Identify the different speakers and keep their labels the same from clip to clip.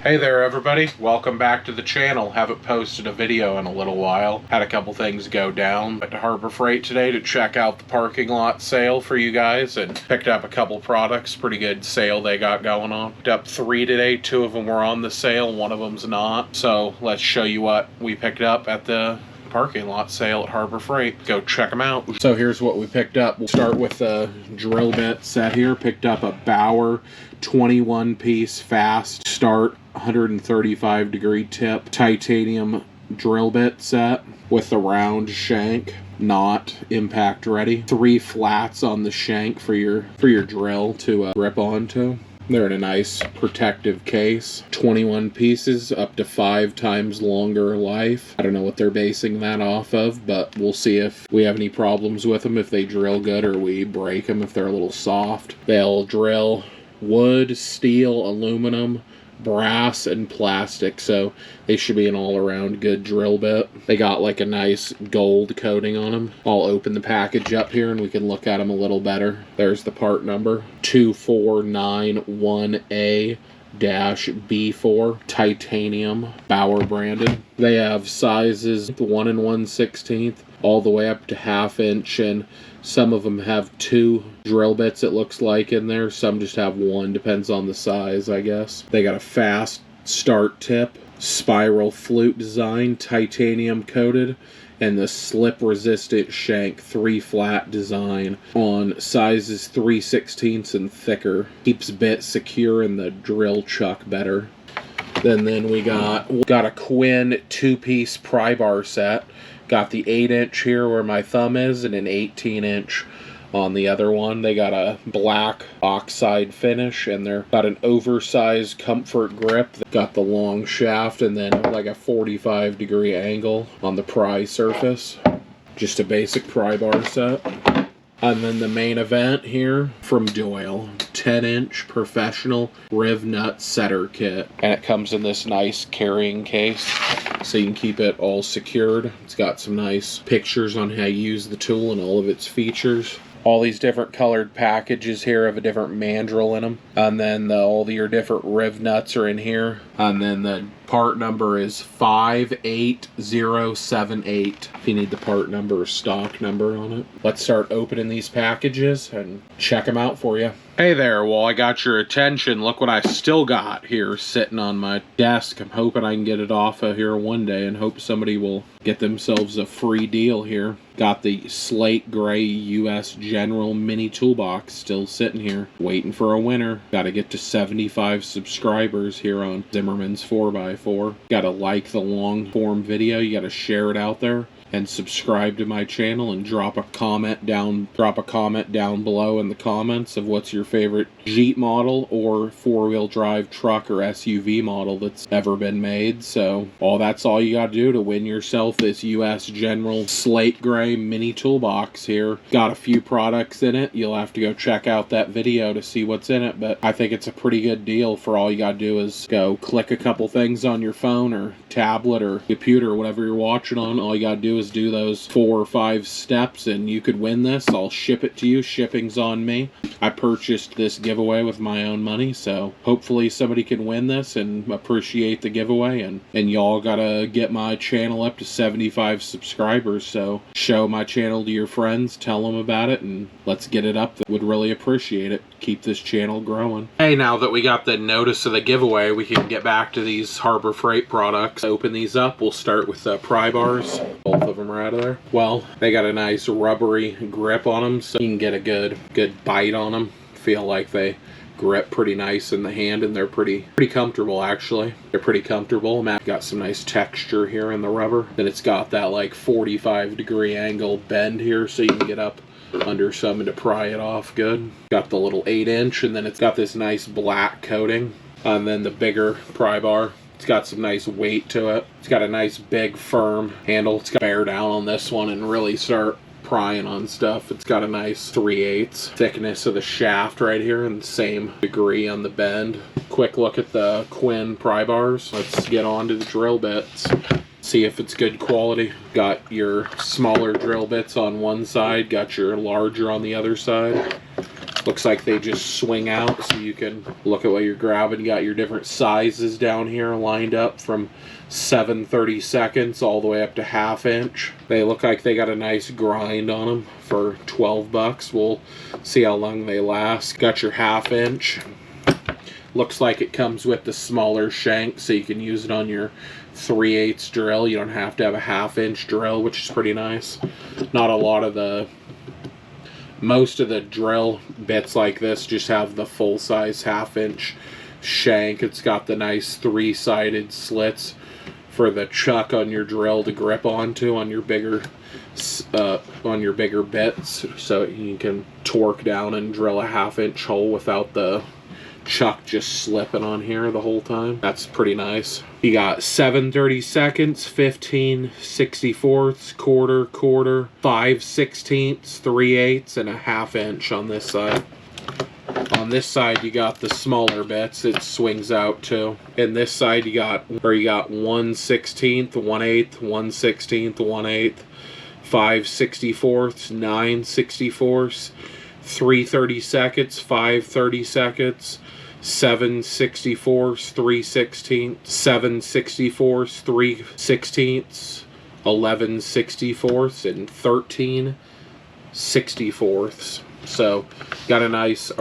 Speaker 1: Hey there everybody, welcome back to the channel. Haven't posted a video in a little while. Had a couple things go down. Went to Harbor Freight today to check out the parking lot sale for you guys and picked up a couple products. Pretty good sale they got going on. Picked up 3 today, 2 of them were on the sale, 1 of them's not. So let's show you what we picked up at the parking lot sale at Harbor Freight. Go check them out. So here's what we picked up. We'll start with the drill bit set here. Picked up a Bauer 21 piece fast start 135 degree tip titanium drill bit set with the round shank, not impact ready. 3 flats on the shank for your drill to grip onto. They're in a nice protective case. 21 pieces, up to 5 times longer life. I don't know what they're basing that off of, but we'll see if we have any problems with them, if they drill good or we break them if they're a little soft. They'll drill wood, steel, aluminum, brass, and plastic, so they should be an all-around good drill bit. They got like a nice gold coating on them. I'll open the package up here and we can look at them a little better. There's the part number 2491A-B4 titanium, Bauer branded. They have sizes 1 1/16 all the way up to 1/2 inch, and some of them have 2 drill bits, it looks like, in there. Some just have 1, depends on the size, I guess. They got a fast start tip, spiral flute design, titanium coated, and the slip resistant shank 3 flat design on sizes 3/16 and thicker. Keeps bit secure in the drill chuck better. Then we got a Quinn 2-piece pry bar set. Got the 8-inch here where my thumb is and an 18-inch on the other one. They got a black oxide finish and they're got an oversized comfort grip. They got the long shaft and then like a 45 degree angle on the pry surface. Just a basic pry bar set. And then the main event here from Doyle, 10-inch professional rivnut setter kit. And it comes in this nice carrying case, so you can keep it all secured. It's got some nice pictures on how you use the tool and all of its features. All these different colored packages here have a different mandrel in them. And then all your different riv nuts are in here. And then the part number is 58078 if you need the part number or stock number on it. Let's start opening these packages and check them out for you. Hey there, well, I got your attention. Look what I still got here sitting on my desk. I'm hoping I can get it off of here one day and hope somebody will get themselves a free deal here. Got the slate gray US General mini toolbox still sitting here waiting for a winner. Got to get to 75 subscribers here on Zimmerman's 4x4. Got to like the long form video. You got to share it out there and subscribe to my channel and drop a comment down below in the comments of what's your favorite Jeep model or 4-wheel drive truck or SUV model that's ever been made. So that's all you gotta do to win yourself this US General slate gray mini toolbox here. Got a few products in it. You'll have to go check out that video to see what's in it, but I think it's a pretty good deal for all you gotta do is go click a couple things on your phone or tablet or computer, whatever you're watching on. All you gotta do is do those 4 or 5 steps and you could win this. I'll ship it to you. Shipping's on me. I purchased this giveaway with my own money, so hopefully somebody can win this and appreciate the giveaway. And y'all gotta get my channel up to 75 subscribers, so show my channel to your friends, tell them about it, and let's get it up. Would really appreciate it. Keep this channel growing. Hey, now that we got the notice of the giveaway, we can get back to these Harbor Freight products. Open these up. We'll start with the pry bars. Both of them are out of there. Well, they got a nice rubbery grip on them, so you can get a good bite on them. Feel like they grip pretty nice in the hand, and they're pretty comfortable, actually. They're pretty comfortable. Got some nice texture here in the rubber. Then it's got that like 45 degree angle bend here, so you can get up under some to pry it off good. Got the little 8-inch, and then it's got this nice black coating. And then the bigger pry bar, it's got some nice weight to it. It's got a nice big firm handle. It's got to bear down on this one and really start prying on stuff. It's got a nice 3/8 thickness of the shaft right here and same degree on the bend. Quick look at the Quinn pry bars. Let's get on to the drill bits. See if it's good quality. Got your smaller drill bits on one side, got your larger on the other side. Looks like they just swing out, so you can look at what you're grabbing. You got your different sizes down here lined up from 7/32 all the way up to 1/2 inch. They look like they got a nice grind on them for 12 bucks. We'll see how long they last. Got your 1/2 inch. Looks like it comes with the smaller shank, so you can use it on your 3/8 drill. You don't have to have a 1/2 inch drill, which is pretty nice. Not a lot of most of the drill bits like this just have the full-size 1/2 inch shank. It's got the nice 3-sided slits for the chuck on your drill to grip onto on your bigger bits, so you can torque down and drill a 1/2 inch hole without the chuck just slipping on here the whole time. That's pretty nice. You got 7/32, 15/64, quarter, 5/16, 3/8, and a 1/2 inch on this side. On this side, you got the smaller bits. It swings out too. And this side, you got 1/16, 1/8, 1/16, 1/8, 5/64, 9/64, 3/32, 5/32, 7/64, 3/16, 7/64, 3/16, 11/64, and 13/64. So got a nice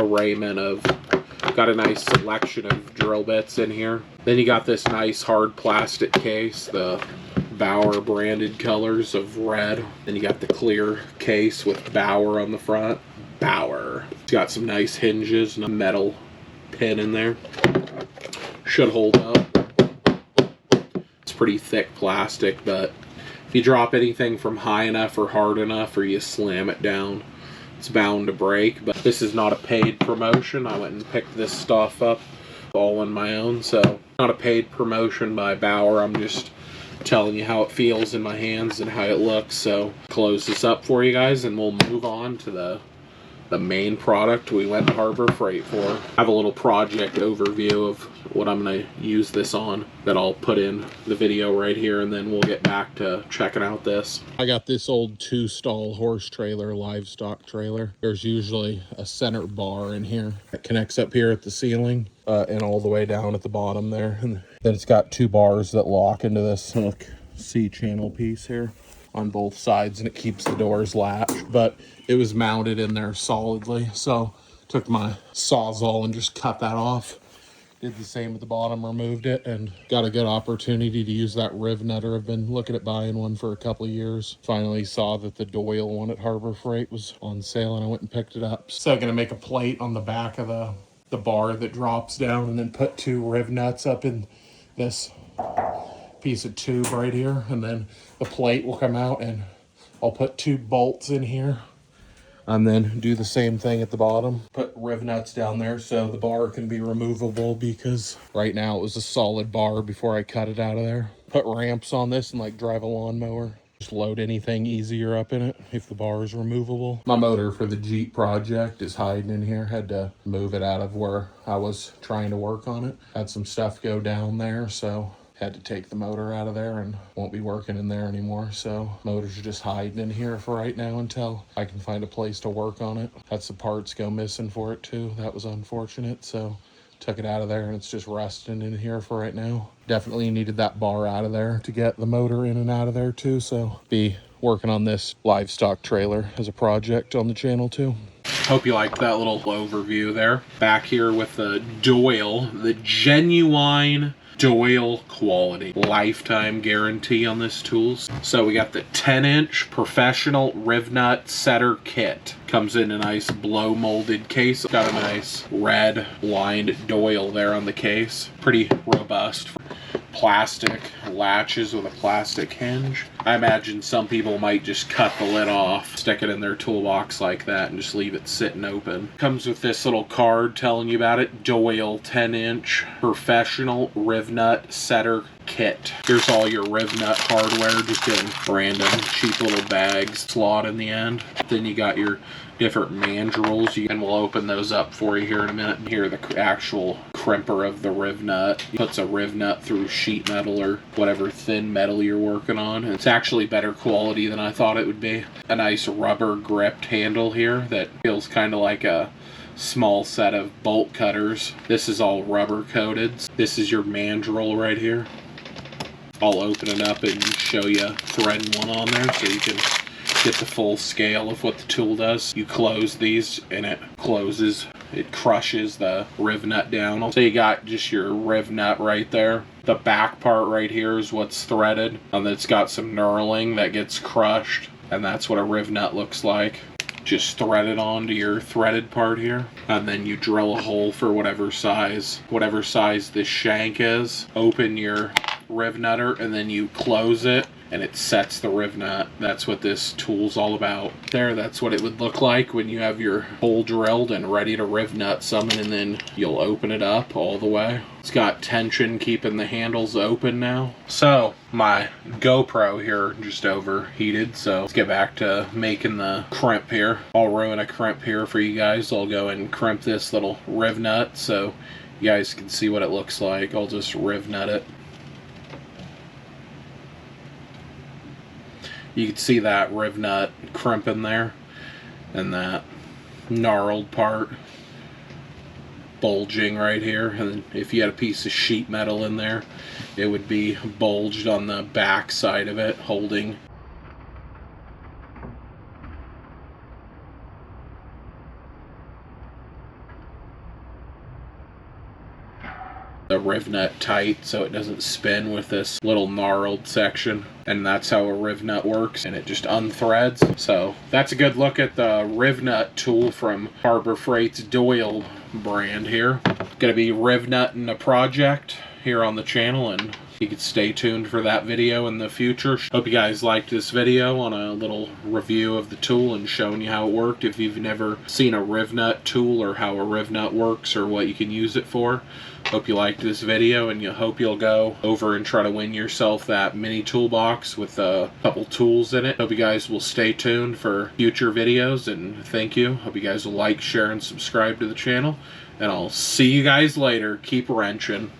Speaker 1: selection of drill bits in here. Then you got this nice hard plastic case, the Bauer branded colors of red. Then you got the clear case with Bauer on the front. Bauer. It's got some nice hinges and a metal pin in there. Should hold up. It's pretty thick plastic, but if you drop anything from high enough or hard enough, or you slam it down, it's bound to break. But this is not a paid promotion. I went and picked this stuff up all on my own, so not a paid promotion by Bauer. I'm just telling you how it feels in my hands and how it looks. So close this up for you guys, and we'll move on to the main product we went to Harbor Freight for. I have a little project overview of what I'm going to use this on that I'll put in the video right here, and then we'll get back to checking out this. I got this old 2-stall horse trailer, livestock trailer. There's usually a center bar in here that connects up here at the ceiling and all the way down at the bottom there. And then it's got 2 bars that lock into this hook C-channel piece here on both sides, and it keeps the doors latched, but it was mounted in there solidly, so took my Sawzall and just cut that off. Did the same at the bottom, removed it, and got a good opportunity to use that rivnutter. I've been looking at buying one for a couple of years. Finally saw that the Doyle one at Harbor Freight was on sale, and I went and picked it up. So I'm gonna make a plate on the back of the bar that drops down, and then put 2 rivnuts up in this piece of tube right here, and then the plate will come out, and I'll put 2 bolts in here, and then do the same thing at the bottom. Put rivnuts down there so the bar can be removable, because right now it was a solid bar before I cut it out of there. Put ramps on this and like drive a lawnmower. Just load anything easier up in it if the bar is removable. My motor for the Jeep project is hiding in here. Had to move it out of where I was trying to work on it. Had some stuff go down there, so had to take the motor out of there and won't be working in there anymore. So motor's just hiding in here for right now until I can find a place to work on it. Had some parts go missing for it too. That was unfortunate. So took it out of there, and it's just resting in here for right now. Definitely needed that bar out of there to get the motor in and out of there too. So be working on this livestock trailer as a project on the channel too. Hope you liked that little overview there. Back here with the Doyle, the genuine Doyle quality, lifetime guarantee on this tools. So we got the 10-inch professional rivnut setter kit. Comes in a nice blow molded case. Got a nice red lined Doyle there on the case. Pretty robust. Plastic latches with a plastic hinge. I imagine some people might just cut the lid off, stick it in their toolbox like that, and just leave it sitting open. Comes with this little card telling you about it. Doyle 10-inch professional rivnut setter kit. Here's all your rivnut hardware, just in random cheap little bags, slot in the end. Then you got your different mandrels, and we'll open those up for you here in a minute. Here, the actual crimper of the rivnut. It puts a rivnut through sheet metal or whatever thin metal you're working on. It's actually better quality than I thought it would be. A nice rubber gripped handle here that feels kind of like a small set of bolt cutters. This is all rubber coated. This is your mandrel right here. I'll open it up and show you threading one on there so you can get the full scale of what the tool does. You close these and it closes. It crushes the rivnut down. So you got just your rivnut right there. The back part right here is what's threaded, and it's got some knurling that gets crushed, and that's what a rivnut looks like. Just thread it onto your threaded part here, and then you drill a hole for whatever size this shank is. Open your rivnutter and then you close it and it sets the rivnut. That's what this tool's all about. There, that's what it would look like when you have your hole drilled and ready to rivnut something, and then you'll open it up all the way. It's got tension keeping the handles open now. So my GoPro here just overheated, so let's get back to making the crimp here. I'll ruin a crimp here for you guys. I'll go and crimp this little rivnut so you guys can see what it looks like. I'll just rivnut it. You can see that rivnut crimping there, and that gnarled part bulging right here. And if you had a piece of sheet metal in there, it would be bulged on the back side of it, holding. The rivnut tight so it doesn't spin with this little gnarled section, and that's how a rivnut works, and it just unthreads. So that's a good look at the rivnut tool from Harbor Freight's Doyle brand here. Gonna be rivnutting a project here on the channel, and you can stay tuned for that video in the future. Hope you guys liked this video on a little review of the tool and showing you how it worked. If you've never seen a rivnut tool or how a rivnut works or what you can use it for, hope you liked this video, and hope you'll go over and try to win yourself that mini toolbox with a couple tools in it. Hope you guys will stay tuned for future videos, and thank you. Hope you guys will like, share, and subscribe to the channel, and I'll see you guys later. Keep wrenching.